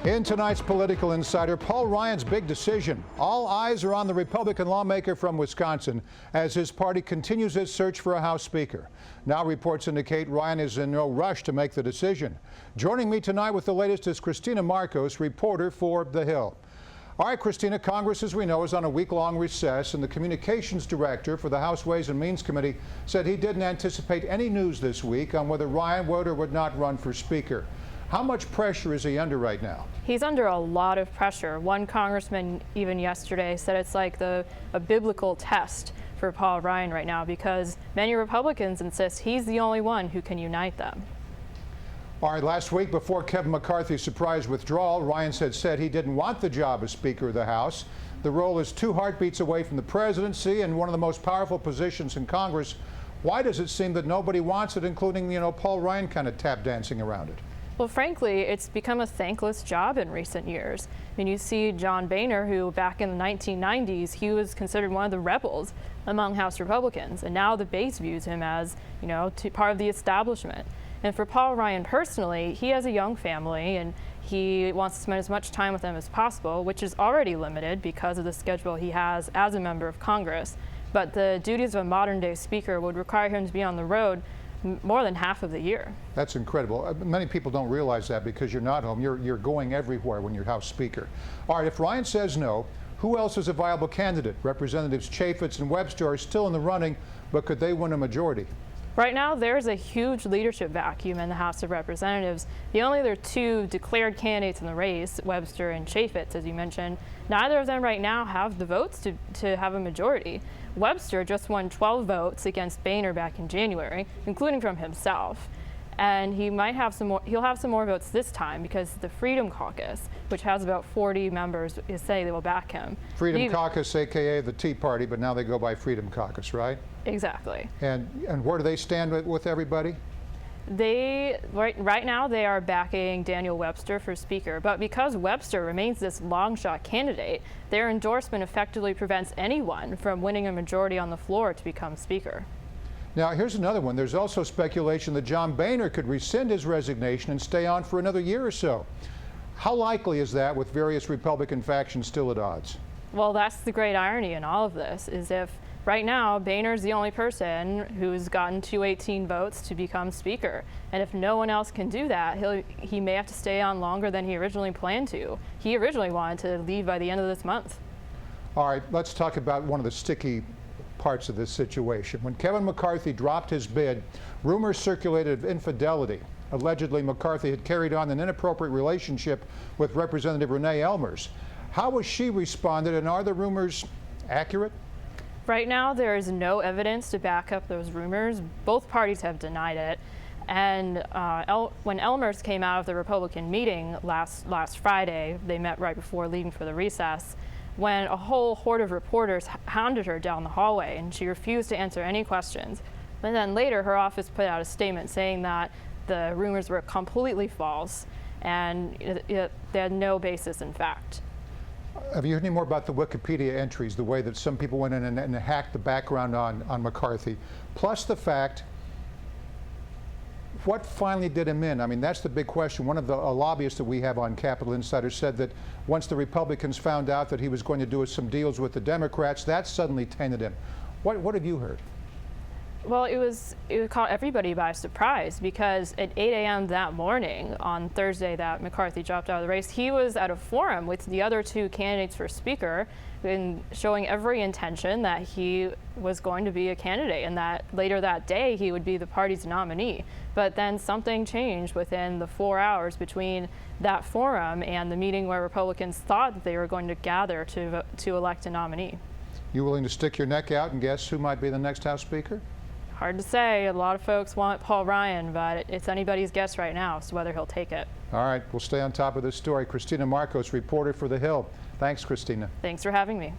In tonight's Political Insider, Paul Ryan's big decision. All eyes are on the Republican lawmaker from Wisconsin as his party continues its search for a House Speaker. Now reports indicate Ryan is in no rush to make the decision. Joining me tonight with the latest is Christina Marcos, reporter for The Hill. All right, Christina, Congress, as we know, is on a week-long recess, and the communications director for the House Ways and Means Committee said he didn't anticipate any news this week on whether Ryan would or would not run for Speaker. How much pressure is he under right now? He's under a lot of pressure. One congressman even yesterday said it's like a biblical test for Paul Ryan right now because many Republicans insist he's the only one who can unite them. All right, last week before Kevin McCarthy's surprise withdrawal, Ryan said he didn't want the job as Speaker of the House. The role is 2 heartbeats away from the presidency and one of the most powerful positions in Congress. Why does it seem that nobody wants it, including, Paul Ryan kind of tap dancing around it? Well, frankly, it's become a thankless job in recent years. I mean, you see John Boehner, who back in the 1990s, he was considered one of the rebels among House Republicans, and now the base views him as, part of the establishment. And for Paul Ryan personally, he has a young family, and he wants to spend as much time with them as possible, which is already limited because of the schedule he has as a member of Congress. But the duties of a modern-day speaker would require him to be on the road more than half of the year. That's incredible. Many people don't realize that because you're not home. You're going everywhere when you're House Speaker. All right, if Ryan says no, who else is a viable candidate? Representatives Chaffetz and Webster are still in the running, but could they win a majority? Right now, there's a huge leadership vacuum in the House of Representatives. The only other 2 declared candidates in the race, Webster and Chaffetz, as you mentioned, neither of them right now have the votes to have a majority. Webster just won 12 votes against Boehner back in January, including from himself. And he'll have some more votes this time because the Freedom Caucus, which has about 40 members, is saying they will back him. Freedom Caucus, aka the Tea Party, but now they go by Freedom Caucus, right? Exactly. And where do they stand with everybody? Right now they are backing Daniel Webster for Speaker, but because Webster remains this long shot candidate, their endorsement effectively prevents anyone from winning a majority on the floor to become Speaker. Now, here's another one. There's also speculation that John Boehner could rescind his resignation and stay on for another year or so. How likely is that with various Republican factions still at odds? Well, that's the great irony in all of this, is if right now Boehner's the only person who's gotten 218 votes to become Speaker. And if no one else can do that, he may have to stay on longer than he originally planned to. He originally wanted to leave by the end of this month. All right, let's talk about one of the sticky parts of this situation. When Kevin McCarthy dropped his bid, rumors circulated of infidelity. Allegedly, McCarthy had carried on an inappropriate relationship with Representative Renee Elmers. How was she responded, and are the rumors accurate? Right now, there is no evidence to back up those rumors. Both parties have denied it. And when Elmers came out of the Republican meeting last Friday, they met right before leaving for the recess, when a whole horde of reporters hounded her down the hallway, and she refused to answer any questions. And then later, her office put out a statement saying that the rumors were completely false and they had no basis in fact. Have you heard any more about the Wikipedia entries, the way that some people went in and hacked the background on McCarthy, plus the fact what finally did him in? I mean, that's the big question. One of the lobbyists that we have on Capitol Insider said that once the Republicans found out that he was going to do some deals with the Democrats, that suddenly tainted him. What have you heard? Well, it caught everybody by surprise because at 8 a.m. that morning on Thursday that McCarthy dropped out of the race, he was at a forum with the other 2 candidates for Speaker and showing every intention that he was going to be a candidate and that later that day he would be the party's nominee. But then something changed within the 4 hours between that forum and the meeting where Republicans thought that they were going to gather to elect a nominee. You willing to stick your neck out and guess who might be the next House Speaker? Hard to say. A lot of folks want Paul Ryan, but it's anybody's guess right now as to whether he'll take it. All right, we'll stay on top of this story. Christina Marcos, reporter for The Hill. Thanks, Christina. Thanks for having me.